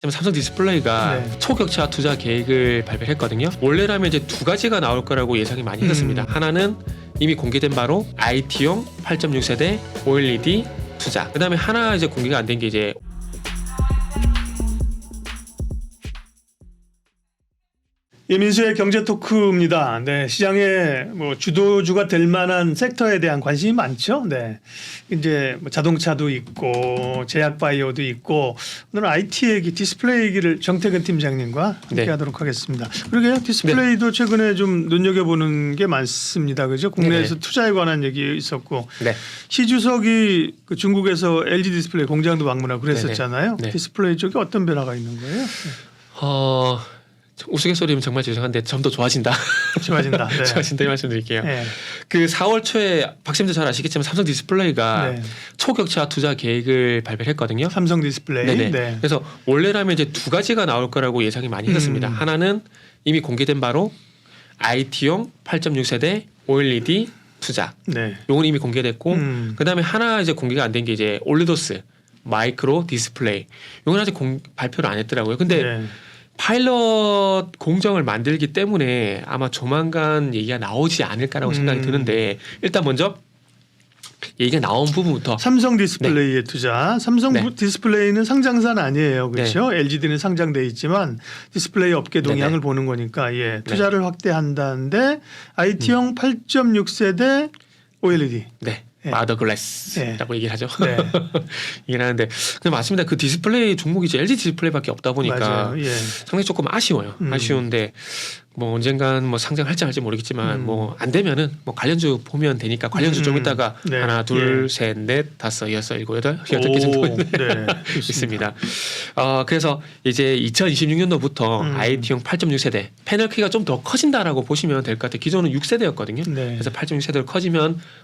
지금 삼성 디스플레이가 네. 초격차 투자 계획을 발표했거든요. 원래라면 이제 두 가지가 나올 거라고 예상이 많이 했습니다. 하나는 이미 공개된 바로 IT용 8.6세대 OLED 투자. 그다음에 하나 이제 공개가 안 된 게 이제 이민수의 경제 토크입니다. 네, 시장의 뭐 주도주가 될 만한 섹터에 대한 관심이 많죠. 네, 이제 뭐 자동차도 있고 제약바이오도 있고 오늘은 IT 얘기, 디스플레이 얘기를 정태근 팀장님과 함께하도록 하겠습니다. 그러게요, 디스플레이도 최근에 좀 눈여겨보는 게 많습니다. 그죠? 국내에서 투자에 관한 얘기 있었고 시 주석이 그 중국에서 LG 디스플레이 공장도 방문하고 그랬었잖아요. 네. 디스플레이 쪽에 어떤 변화가 있는 거예요? 우스갯소리면 정말 죄송한데 좀 더 좋아진다. 좋아진다. 네. 좋아진다 이 말씀드릴게요. 네. 그 4월 초에 박심도 잘 아시겠지만 삼성 디스플레이가 네. 초격차 투자 계획을 발표했거든요. 삼성 디스플레이. 네네. 네. 그래서 원래라면 이제 두 가지가 나올 거라고 예상이 많이 했습니다. 하나는 이미 공개된 바로 IT용 8.6세대 OLED 투자. 네. 요건 이미 공개됐고 그다음에 하나 이제 공개가 안 된 게 이제 올리도스 마이크로 디스플레이. 요건 아직 발표를 안 했더라고요. 근데 네. 파일럿 공정을 만들기 때문에 아마 조만간 얘기가 나오지 않을까라고 생각이 드는데 일단 먼저 얘기가 나온 부분부터 삼성 디스플레이의 투자. 삼성 네. 디스플레이는 상장사는 아니에요. 그렇죠? LGD는 상장돼 있지만 디스플레이 업계 동향을 네네. 보는 거니까 예. 투자를 확대한다는데 IT용 8.6세대 OLED. 네. 네. 마더 글래스라고 얘기를 하죠. 네. 얘기를 하는데 근데 맞습니다. 그 디스플레이 종목이 이제 LG 디스플레이밖에 없다 보니까 맞아요. 예. 상당히 조금 아쉬워요. 아쉬운데 뭐 언젠간 뭐 상장할지 할지 모르겠지만 뭐 안 되면은 뭐 관련주 보면 되니까 관련주 좀 있다가 네. 하나, 둘, 예. 셋, 넷, 다섯, 여섯, 일곱, 여덟 개 정도 네. 있습니다. 그래서 이제 2026년도부터 IT용 8.6세대 패널 크기가 좀 더 커진다라고 보시면 될 것 같아요. 기존은 6세대였거든요. 네. 그래서 8.6세대로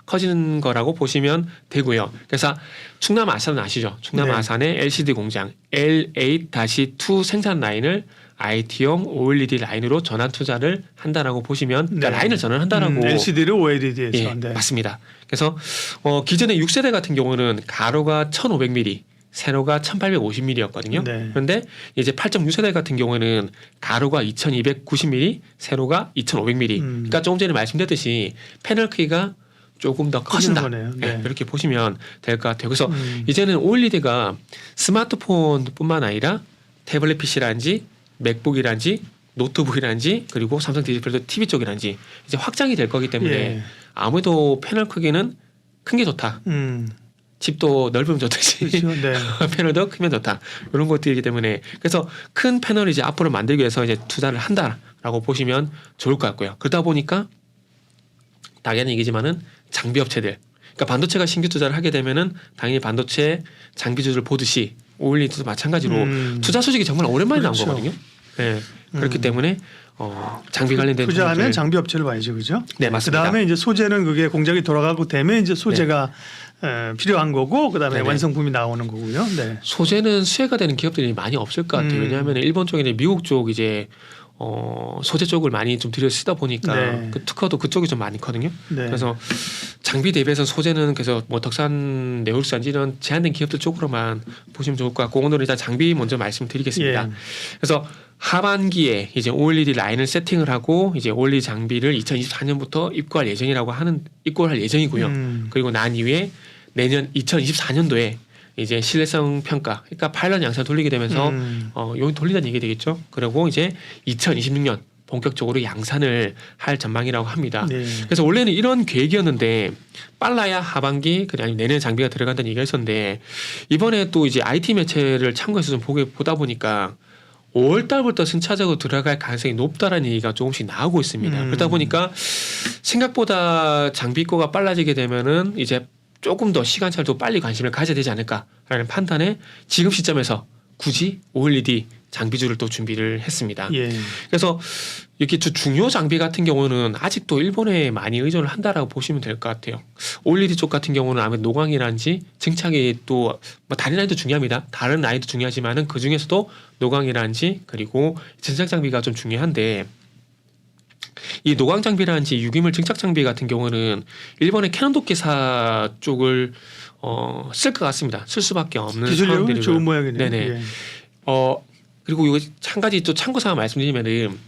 커지는 거라고 보시면 되고요. 그래서 충남 아산 아시죠? 충남 네. 아산의 LCD 공장 L8-2 생산 라인을 IT용 OLED 라인으로 전환 투자를 한다라고 보시면 그러니까 네. 라인을 전환한다라고 LCD를 OLED에서. 예, 네. 맞습니다. 그래서 기존의 6세대 같은 경우는 가로가 1500mm, 세로가 1850mm였거든요. 네. 그런데 이제 8.6세대 같은 경우는 가로가 2290mm, 세로가 2500mm. 그러니까 조금 전에 말씀드렸듯이 패널 크기가 조금 더 커진다. 거네요. 네. 네, 이렇게 보시면 될 것 같아요. 그래서 이제는 OLED가 스마트폰뿐만 아니라 태블릿 PC라든지 맥북이라든지 노트북이라든지 그리고 삼성 디스플레이도 TV 쪽이라든지 이제 확장이 될 거기 때문에 예. 아무래도 패널 크기는 큰 게 좋다. 집도 넓으면 좋듯이 그렇죠. 네. 패널도 크면 좋다. 이런 것들이기 때문에 그래서 큰 패널을 이제 앞으로 만들기 위해서 이제 투자를 한다라고 보시면 좋을 것 같고요. 그러다 보니까 당연히 얘기지만은 장비 업체들, 그러니까 반도체가 신규 투자를 하게 되면은 당연히 반도체 장비주를 보듯이 OLED도 마찬가지로 투자 소식이 정말 오랜만에 그렇죠. 나온 거거든요. 네. 그렇기 때문에 장비 관련된 투자하면 종목들. 장비 업체를 봐야죠, 그죠? 네, 맞습니다. 그다음에 이제 소재는 그게 공장이 돌아가고 되면 이제 소재가 필요한 거고, 그다음에 네네. 완성품이 나오는 거고요. 네. 소재는 수혜가 되는 기업들이 많이 없을 것 같아요. 왜냐하면 일본 쪽이나 미국 쪽 이제 소재 쪽을 많이 좀 들여 쓰다 보니까 네. 그 특허도 그쪽이 좀 많거든요. 네. 그래서 장비 대비해서 소재는 그래서 뭐 덕산, 네올산지 이런 제한된 기업들 쪽으로만 보시면 좋을 것 같고 오늘은 일단 장비 먼저 말씀드리겠습니다. 예. 그래서 하반기에 이제 OLED 라인을 세팅을 하고 이제 OLED 장비를 2024년부터 입고할 예정이고요. 그리고 난 이후에 내년 2024년도에 이제 신뢰성 평가, 그러니까 파일럿 양산 돌리게 되면서 여기 돌린다는 얘기 되겠죠. 그리고 이제 2026년 본격적으로 양산을 할 전망이라고 합니다. 네. 그래서 원래는 이런 계획이었는데 빨라야 하반기, 그다음에 내년 장비가 들어간다는 얘기가 있었는데 이번에 또 이제 IT 매체를 참고해서 좀 보다 보니까 5월 달부터 순차적으로 들어갈 가능성이 높다라는 얘기가 조금씩 나오고 있습니다. 그러다 보니까 생각보다 장비 입고가 빨라지게 되면은 이제 조금 더 시간차도 빨리 관심을 가져야 되지 않을까라는 판단에 지금 시점에서 굳이 OLED 장비주를 또 준비를 했습니다. 예. 그래서 이렇게 중요 장비 같은 경우는 아직도 일본에 많이 의존을 한다라고 보시면 될 것 같아요. OLED 쪽 같은 경우는 아무래도 노광이라든지 증착이 또 뭐 다른 라인도 중요합니다. 다른 라인도 중요하지만은 그 중에서도 노광이라든지 그리고 증착 장비가 좀 중요한데 이 노광 장비라든지 유기물 증착 장비 같은 경우는 일본의 캐논 도끼사 쪽을 쓸 것 같습니다. 쓸 수밖에 없는 기술력은 상황들이고요. 좋은 모양이네요. 네네. 예. 그리고 이거 한 가지 또 참고사항 말씀드리면은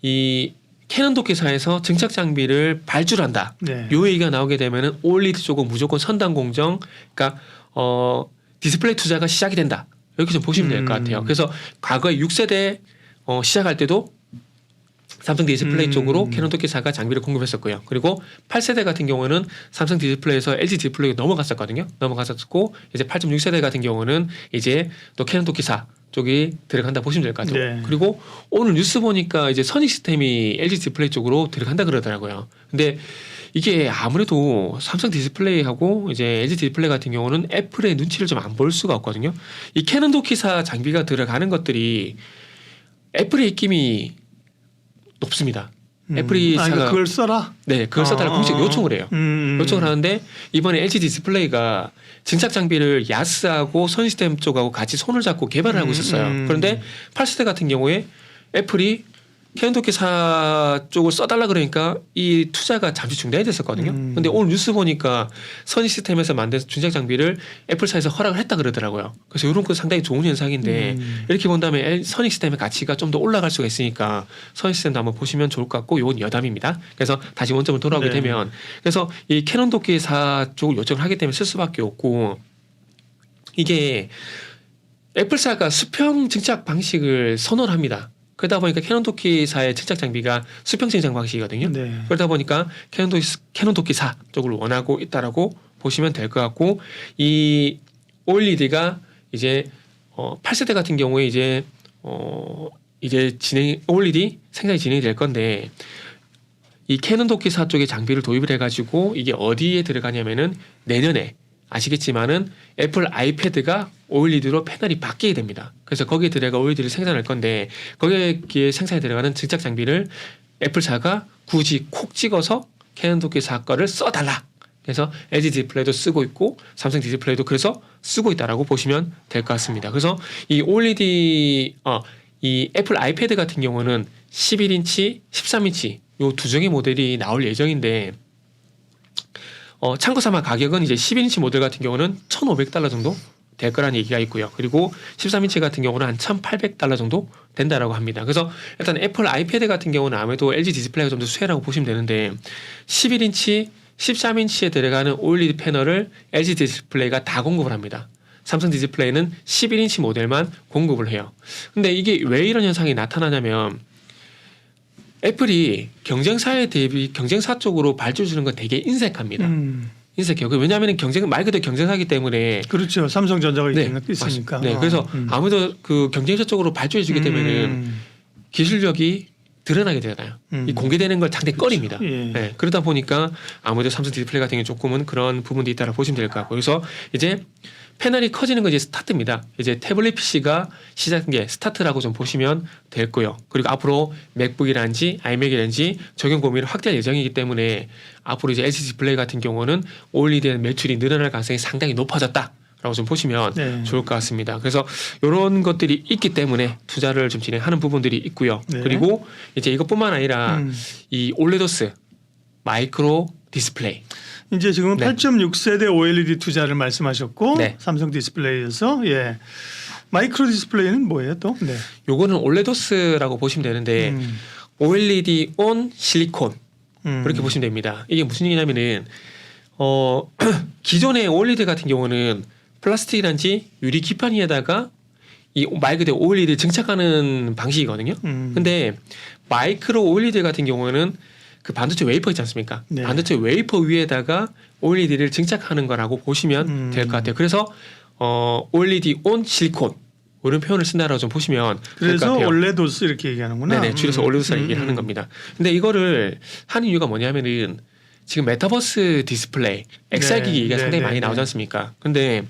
이 캐논 도끼사에서 증착 장비를 발주한다. 네. 요 얘기가 나오게 되면은 OLED 쪽은 무조건 선단 공정, 그러니까 디스플레이 투자가 시작이 된다. 이렇게 좀 보시면 될 것 같아요. 그래서 과거에 6세대 시작할 때도 삼성 디스플레이 쪽으로 캐논 도끼사가 장비를 공급했었고요. 그리고 8세대 같은 경우는 삼성 디스플레이에서 LG 디스플레이가 넘어갔었거든요. 넘어갔었고 이제 8.6세대 같은 경우는 이제 또 캐논 도끼사 쪽이 들어간다 보시면 될 것 같아요. 네. 그리고 오늘 뉴스 보니까 이제 선익 시스템이 LG 디스플레이 쪽으로 들어간다 그러더라고요. 근데 이게 아무래도 삼성 디스플레이하고 이제 LG 디스플레이 같은 경우는 애플의 눈치를 좀 안 볼 수가 없거든요. 이 캐논 도끼사 장비가 들어가는 것들이 애플의 입김이 높습니다. 애플이 그러니까 그걸 써라. 네, 그걸 써달라고 공식 요청을 해요. 요청을 하는데 이번에 LG 디스플레이가 증착 장비를 야스하고 선 시스템 쪽하고 같이 손을 잡고 개발을 하고 있었어요. 그런데 8세대 같은 경우에 애플이 캐논 도끼사 쪽을 써달라 그러니까 이 투자가 잠시 중단이 됐었거든요. 근데 오늘 뉴스 보니까 선 시스템에서 만든 증착 장비를 애플사에서 허락을 했다 그러더라고요. 그래서 이런 건 상당히 좋은 현상인데 이렇게 본다면 선익 시스템의 가치가 좀 더 올라갈 수가 있으니까 선익 시스템도 한번 보시면 좋을 것 같고 이건 여담입니다. 그래서 다시 원점으로 돌아오게 네. 되면 그래서 이 캐논 도끼사 쪽을 요청을 하기 때문에 쓸 수밖에 없고 이게 애플사가 수평 증착 방식을 선언합니다. 그러다 보니까 캐논 도끼사의 증착 장비가 수평 증착 방식이거든요. 네. 그러다 보니까 캐논 도끼사 쪽을 원하고 있다라고 보시면 될 것 같고 이 OLED가 이제 8세대 같은 경우에 이제 OLED 생산이 진행이 될 건데 이 캐논 도끼사 쪽에 장비를 도입을 해가지고 이게 어디에 들어가냐면은 내년에 아시겠지만은 애플 아이패드가 OLED로 패널이 바뀌게 됩니다. 그래서 거기에 들어가 OLED를 생산할 건데 거기에 생산에 들어가는 증착 장비를 애플사가 굳이 콕 찍어서 캐논 도끼사 거를 써달라. 그래서 LG 디스플레이도 쓰고 있고 삼성 디스플레이도 그래서 쓰고 있다라고 보시면 될 것 같습니다. 그래서 이 OLED 이 애플 아이패드 같은 경우는 11인치, 13인치 요 두 종의 모델이 나올 예정인데 참고 삼아 가격은 이제 11인치 모델 같은 경우는 $1,500 정도 될 거라는 얘기가 있고요. 그리고 13인치 같은 경우는 한 $1,800 정도 된다라고 합니다. 그래서 일단 애플 아이패드 같은 경우는 아무래도 LG 디스플레이가 좀 더 수혜라고 보시면 되는데 11인치, 13인치에 들어가는 OLED 패널을 LG 디스플레이가 다 공급을 합니다. 삼성 디스플레이는 11인치 모델만 공급을 해요. 근데 이게 왜 이런 현상이 나타나냐면 애플이 경쟁사에 대비 경쟁사 쪽으로 발주 주는 건 되게 인색합니다. 인색해요. 왜냐하면 말 그대로 경쟁사기 때문에 그렇죠. 삼성전자가 네, 있으니까. 네, 그래서 아무래도 그 경쟁사 쪽으로 발주해 주게 되면은 기술력이 드러나게 되잖아요. 이 공개되는 걸 상당히 꺼립니다. 예. 네, 그러다 보니까 아무래도 삼성 디스플레이 같은 경우 조금은 그런 부분도 있다고 보시면 될 것 같고, 그래서 이제 패널이 커지는 건 이제 스타트입니다. 이제 태블릿 PC가 시작한 게 스타트라고 좀 보시면 될 거예요. 그리고 앞으로 맥북이라든지 아이맥이라든지 적용 범위를 확대할 예정이기 때문에 앞으로 이제 LG 디스플레이 같은 경우는 OLED의 매출이 늘어날 가능성이 상당히 높아졌다. 라고 좀 보시면 네. 좋을 것 같습니다. 그래서 이런 것들이 있기 때문에 투자를 좀 진행하는 부분들이 있고요. 네. 그리고 이제 이것뿐만 아니라 이 올레도스 마이크로 디스플레이. 이제 지금 네. 8.6세대 OLED 투자를 말씀하셨고 네. 삼성 디스플레이에서 마이크로 디스플레이는 뭐예요 또? 네. 요거는 올레도스라고 보시면 되는데 OLED 온 실리콘 그렇게 보시면 됩니다. 이게 무슨 얘기냐면은 기존의 OLED 같은 경우는 플라스틱이란지 유리 기판위에다가 이 말 그대로 OLED를 증착하는 방식이거든요. 근데 마이크로 OLED 같은 경우는 그 반도체 웨이퍼 있지 않습니까? 네. 반도체 웨이퍼 위에다가 OLED를 증착하는 거라고 보시면 될 것 같아요. 그래서 OLED 온 실리콘 이런 표현을 쓴다라고 좀 보시면 될 것 그래서 같아요. 올레도스 이렇게 얘기하는구나. 네네, 줄여서 올레도스라 얘기를 하는 겁니다. 근데 이거를 하는 이유가 뭐냐면은 지금 메타버스 디스플레이 XR 기기 얘기가 상당히 많이 나오지 않습니까? 근데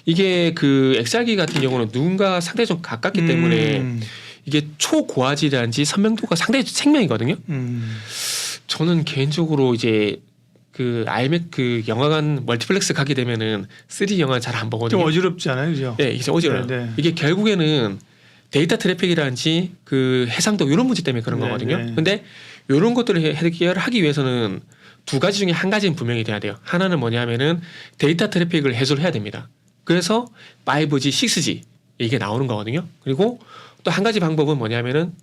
이게 그 XR 기기 같은 경우는 누군가 상당히 좀 가깝기 때문에 이게 초고화질이란지 선명도가 상당히 생명이거든요. 저는 개인적으로 이제 그 아이맥 그 영화관 멀티플렉스 가게 되면은 3D 영화 잘 안 보거든요. 좀 어지럽지 않아요, 그죠? 네, 이게 어지러워요. 네, 네. 이게 결국에는 데이터 트래픽이라든지 그 해상도 이런 문제 때문에 그런 네, 거거든요. 네. 근데 이런 것들을 해결하기 위해서는 두 가지 중에 한 가지는 분명히 돼야 돼요. 하나는 뭐냐면은 데이터 트래픽을 해소를 해야 됩니다. 그래서 5G, 6G 이게 나오는 거거든요. 그리고 또 한 가지 방법은 뭐냐면은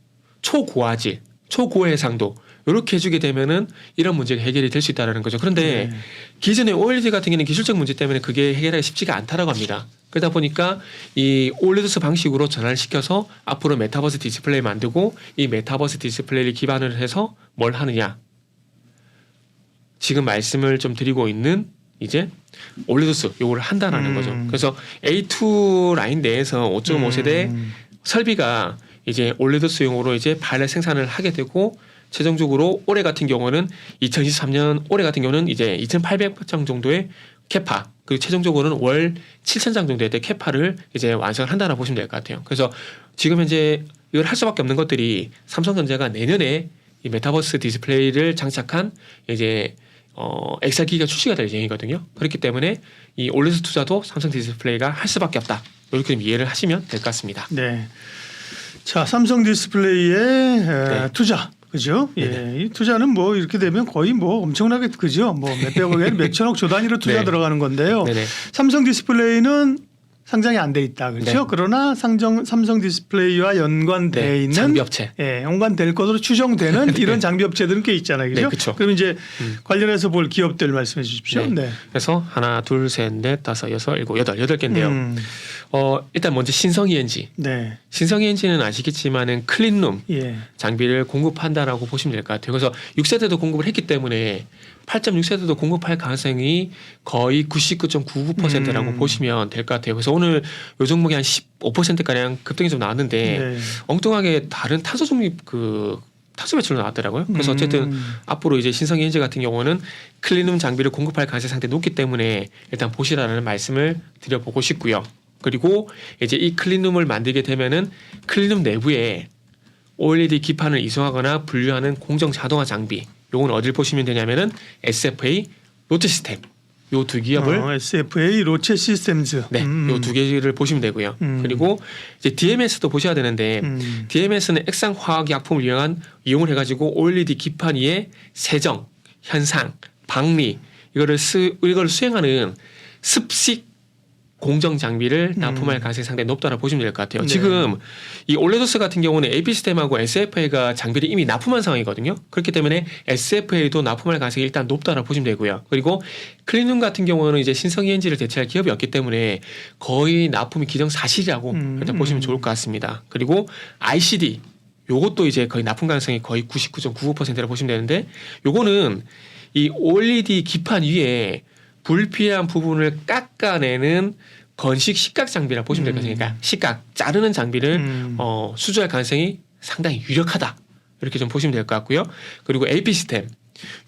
초고화질, 초고해상도 이렇게 해주게 되면은 이런 문제가 해결이 될 수 있다는 거죠. 그런데 네. 기존의 OLED 같은 경우는 기술적 문제 때문에 그게 해결하기 쉽지가 않다라고 합니다. 그러다 보니까 이 OLED 방식으로 전환을 시켜서 앞으로 메타버스 디스플레이 만들고 이 메타버스 디스플레이를 기반으로 해서 뭘 하느냐. 지금 말씀을 좀 드리고 있는 이제 OLED 요거를 한다라는 거죠. 그래서 A2 라인 내에서 5.5세대 설비가 이제 OLED용으로 이제 파일럿 생산을 하게 되고 최종적으로 올해 같은 경우는 2023년 올해 같은 경우는 이제 2,800장 정도의 캐파 그리고 최종적으로는 월 7,000장 정도의 캐파를 이제 완성을 한다라고 보시면 될 것 같아요. 그래서 지금 현재 이걸 할 수밖에 없는 것들이 삼성전자가 내년에 이 메타버스 디스플레이를 장착한 이제 XR기기가 출시가 될 예정이거든요. 그렇기 때문에 이 OLED 투자도 삼성 디스플레이가 할 수밖에 없다. 이렇게 좀 이해를 하시면 될 것 같습니다. 네. 자, 삼성 디스플레이의 네. 투자. 그죠? 예. 이 투자는 뭐 이렇게 되면 거의 뭐 엄청나게 그죠? 뭐 몇백억 엔 몇천억 조 단위로 투자 네. 들어가는 건데요. 네네. 삼성 디스플레이는 상장이 안 돼 있다. 그렇죠? 네. 그러나 삼성 디스플레이와 연관돼 네. 있는 장비업체. 예, 연관될 것으로 추정되는 이런 장비 업체들은 꽤 있잖아요. 그죠? 네, 그쵸. 그럼 이제 관련해서 볼 기업들 말씀해 주십시오. 네. 네. 그래서 하나, 둘, 셋, 넷, 다섯, 여섯, 일곱, 여덟 개인데요. 일단 먼저 신성이엔지. 네. 신성이엔지는 아시겠지만은 클린룸 예. 장비를 공급한다라고 보시면 될 것 같아요. 그래서 6세대도 공급을 했기 때문에 8.6세대도 공급할 가능성이 거의 99.99%라고 보시면 될 것 같아요. 그래서 오늘 요 종목이 한 15%가량 급등이 좀 나왔는데 네. 엉뚱하게 다른 탄소 중립 탄소 배출로 나왔더라고요. 그래서 어쨌든 앞으로 이제 신성이엔지 같은 경우는 클린룸 장비를 공급할 가능성이 상당히 높기 때문에 일단 보시라는 말씀을 드려보고 싶고요. 그리고 이제 이 클린룸을 만들게 되면은 클린룸 내부에 OLED 기판을 이송하거나 분류하는 공정 자동화 장비. 요건 어딜 보시면 되냐면은 SFA, 로체 시스템. 요 두 기업을 SFA, 로체 시스템즈. 네, 요 두 개를 보시면 되고요. 그리고 이제 DMS도 보셔야 되는데 DMS는 액상 화학 약품을 이용을 해가지고 OLED 기판 위에 세정, 현상, 방리 이거를 수행하는 습식 공정 장비를 납품할 가능성이 상당히 높다고 보시면 될 것 같아요. 네. 지금 이 올레도스 같은 경우는 AP 시스템하고 SFA가 장비를 이미 납품한 상황이거든요. 그렇기 때문에 SFA도 납품할 가능성이 일단 높다고 보시면 되고요. 그리고 클린룸 같은 경우는 이제 신성이엔지를 대체할 기업이 없기 때문에 거의 납품이 기정사실이라고 일단 보시면 좋을 것 같습니다. 그리고 ICD 요것도 이제 거의 납품 가능성이 거의 99.99%라고 보시면 되는데 요거는 이 OLED 기판 위에 불필요한 부분을 깎아내는 건식 식각 장비라 보시면 될 것 같으니까 그러니까 식각 자르는 장비를 수주할 가능성이 상당히 유력하다 이렇게 좀 보시면 될 것 같고요. 그리고 AP 시스템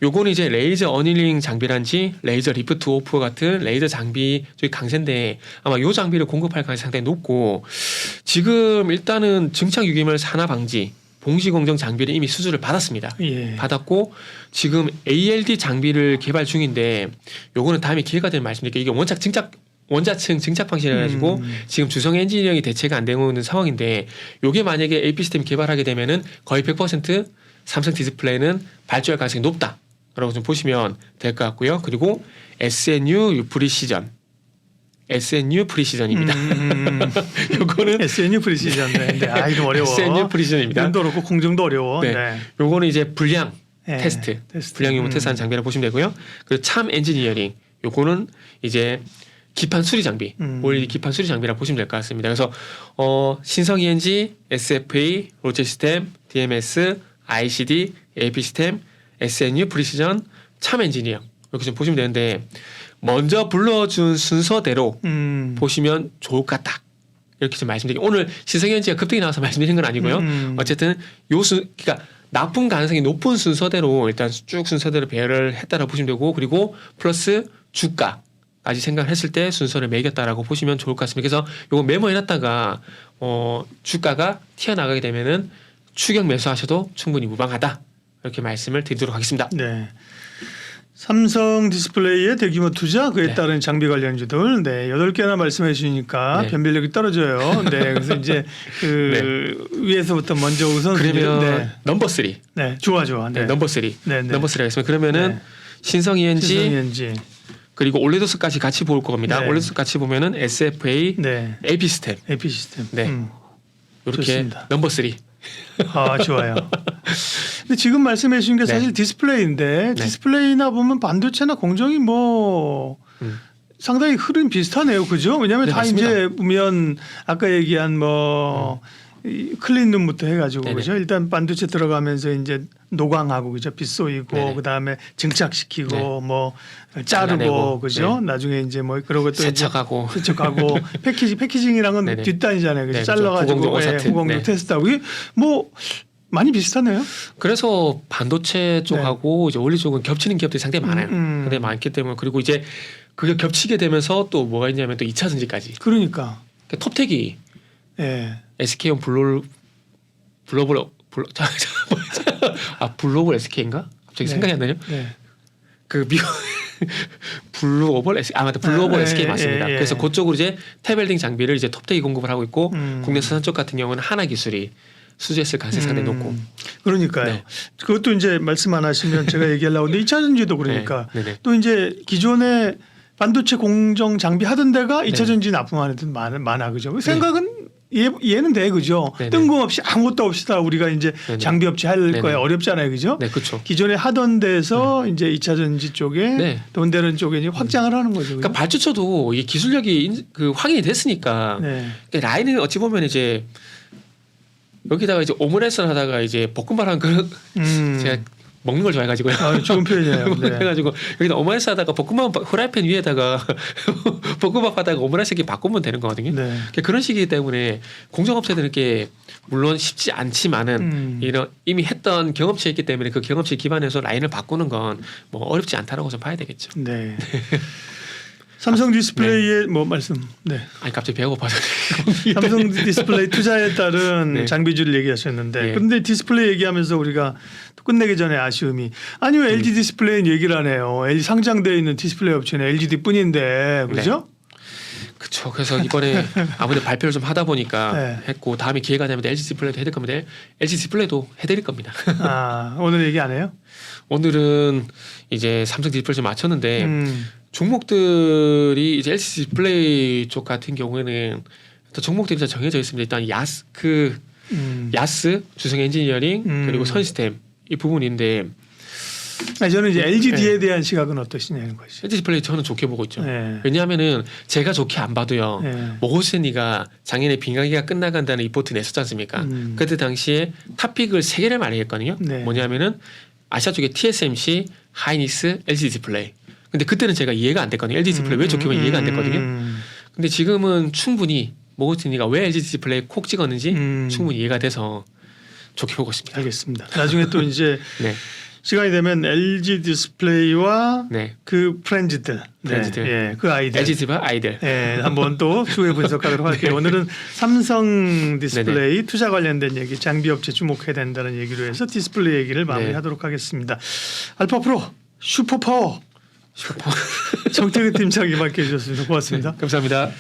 요거는 이제 레이저 어닐링 장비란지 레이저 리프트 오프 같은 레이저 장비 쪽이 강세인데 아마 요 장비를 공급할 가능성이 상당히 높고 지금 일단은 증착 유기물 산화 방지 봉시공정 장비를 이미 수주를 받았습니다. 예. 받았고 지금 ALD 장비를 개발 중인데 요거는 다음에 기회가 되면 말씀드릴게요. 이게 원자층 증착 방식이라 가지고 지금 주성 엔지니어링이 대체가 안 되고 있는 상황인데 요게 만약에 AP 시스템 개발하게 되면은 거의 100% 삼성 디스플레이는 발주할 가능성이 높다라고 좀 보시면 될 것 같고요. 그리고 SNU 프리시전 SNU 프리시전입니다. 요거는 SNU 프리시전. 네. 네. 이거 어려워. SNU 프리시전입니다. 면도 어렵고 공정도 어려워. 네. 네. 요거는 이제 불량 네. 테스트, 테스트. 불량 유무 테스트하는 장비라고 보시면 되고요. 그리고 참 엔지니어링 요거는 이제 기판 수리 장비, OLED 기판 수리 장비라고 보시면 될 것 같습니다. 그래서 신성이엔지, SFA, 로체 시스템, DMS, ICD, AP 시스템, SNU 프리시전, 참 엔지니어 이렇게 좀 보시면 되는데 먼저 불러준 순서대로 보시면 좋을 것 같다. 이렇게 좀 말씀드리고 오늘 신성이엔지가 급등이 나와서 말씀드린 건 아니고요. 어쨌든 그러니까 납품 가능성이 높은 순서대로 일단 쭉 순서대로 배열을 했다라고 보시면 되고 그리고 플러스 주가까지 생각했을 때 순서를 매겼다라고 보시면 좋을 것 같습니다. 그래서 요거 메모해놨다가 주가가 튀어나가게 되면은 추격 매수하셔도 충분히 무방하다. 이렇게 말씀을 드리도록 하겠습니다. 네. 삼성 디스플레이의 대규모 투자 그에 네. 따른 장비 관련주들 8개나 말씀해 주시니까 네. 변별력이 떨어져요. 네. 그래서 이제 위에서부터 먼저 우선 그러면 넘버 3. 네. 좋아. 네. 네. 넘버 3. 네. 네. 넘버 3가 있으면 그러면은 네. 신성이엔지, 신성이엔지. 그리고 올레도스까지 같이 볼 겁니다. 네. 올레도스 같이 보면은 SFA, 네. AP 시스템 AP 시스템. 네. 이렇게 좋습니다. 넘버 3. 아 좋아요. 근데 지금 말씀해 주신 게 사실 네. 디스플레이인데 네. 디스플레이나 보면 반도체나 공정이 뭐 상당히 흐름 비슷하네요, 그죠? 왜냐하면 네, 다 맞습니다. 이제 보면 아까 얘기한 뭐 이 클린룸부터 해가지고 네네. 그죠? 일단 반도체 들어가면서 이제 노광하고 그죠? 빗 쏘이고 네네. 그 다음에 증착시키고 네. 뭐 잘라내고. 자르고 그죠? 네. 나중에 이제 뭐 그러고 또 세척하고. 이제 세척하고 패키징이란 건 네네. 뒷단이잖아요, 그죠? 네, 그렇죠. 잘라가지고 후공정 오사트. 후공정 네. 테스트하고 이게 뭐 많이 비슷하네요. 그래서 반도체 쪽하고 이제 원리 쪽은 겹치는 기업들이 상당히 많아요. 상당히 많기 때문에 그리고 이제 그게 겹치게 되면서 또 뭐가 있냐면 또 2차 전지까지. 그러니까 톱텍이 예. SK온 블로벌 SK인가? 갑자기 네. 생각이 안 나요. 네. 그 미국 블루오벌 SK 맞다 블루오벌 예, SK 예, 맞습니다. 예, 예. 그래서 그쪽으로 이제 태벨딩 장비를 이제 톱텍이 공급을 하고 있고 국내 수산 쪽 같은 경우는 하나기술이 수주했을 가능성이 상당히 높고. 그러니까요. 네. 그것도 이제 말씀 안 하시면 제가 얘기하려고 하는데 2차 전지도 그러니까 네, 네네. 또 이제 기존에 반도체 공정 장비 하던 데가 2차 네. 전지 납품하는 데 많아 그죠? 생각은 이해는 돼 그죠? 네네. 뜬금없이 아무것도 없이 다 우리가 이제 네네. 장비 업체 할 네네. 거야 어렵잖아요 그죠? 네, 그렇죠. 기존에 하던 데서 이제 2차 전지 쪽에 네. 돈 되는 쪽에 이제 확장을 하는 거죠. 그죠? 그러니까 발주처도 이게 기술력이 그 확인이 됐으니까 네. 그러니까 라인은 어찌 보면 이제 여기다가 이제 오므라이스를 하다가 이제 볶음밥 한 그릇 제가 먹는 걸 좋아해가지고요. 아, 좋은 표현이에요. 네. 해가지고 여기다 오므라이스 하다가 볶음밥 프라이팬 위에다가 볶음밥 하다가 오므라이스 이렇게 바꾸면 되는 거거든요. 네. 그러니까 그런 식이기 때문에 공정업체들은 이렇게 물론 쉽지 않지만은 이런 이미 했던 경험치가 있기 때문에 그 경험치 기반해서 라인을 바꾸는 건 뭐 어렵지 않다라고 좀 봐야 되겠죠. 네. 삼성 디스플레이의 뭐 말씀. 네. 아니 갑자기 배가 고파서. 삼성 디스플레이 투자에 따른 네. 장비주를 얘기하셨는데 네. 그런데 디스플레이 얘기하면서 우리가 또 끝내기 전에 아쉬움이 아니 왜 LG 디스플레이는 얘기를 안 해요. LG 상장되어 있는 디스플레이 업체는 LGD뿐인데 그죠? 그렇죠. 그래서 이번에 아무래도 발표를 좀 하다 보니까 네. 했고 다음에 기회가 되면 LG 디스플레이도 해드릴 겁니다. LG 디스플레이도 해드릴 겁니다. 아 오늘 얘기 안 해요? 오늘은 이제 삼성 디스플레이 좀 맞췄는데 종목들이 이제 LG 디스플레이 쪽 같은 경우에는 또 종목들이 다 정해져 있습니다. 일단 야스 주성 엔지니어링 그리고 선시스템 이 부분인데 아니, 저는 이제 LGD에 네. 대한 시각은 어떠시냐는 것이. LG 디스플레이 저는 좋게 보고 있죠. 네. 왜냐하면은 제가 좋게 안 봐도요. 네. 모고스니가 작년에 빙하기가 끝나간다는 리포트 냈었지 않습니까? 그때 당시에 탑픽을 3개를 많이 했거든요. 네. 뭐냐면은 아시아 쪽에 TSMC, 하이닉스, LG 디스플레이. 근데 그때는 제가 이해가 안 됐거든요. LG 디스플레이 왜 좋게 보면 이해가 안 됐거든요. 근데 지금은 충분히 모고스니가 왜 LG 디스플레이 콕 찍었는지 충분히 이해가 돼서 좋게 보고 있습니다. 알겠습니다. 나중에 또 이제 네. 시간이 되면 LG 디스플레이와 네. 그 프렌즈들, 프렌즈들. 예, 그 아이들, LG 디스플레이 아이들. 예, 한번 또 추후에 분석하도록 할게요. 오늘은 삼성 디스플레이 투자 관련된 얘기, 장비 업체 주목해야 된다는 얘기로 해서 디스플레이 얘기를 마무리하도록 하겠습니다. 알파 프로 슈퍼파워 정태근 팀장이 맡겨주셨습니다. 고맙습니다. 감사합니다.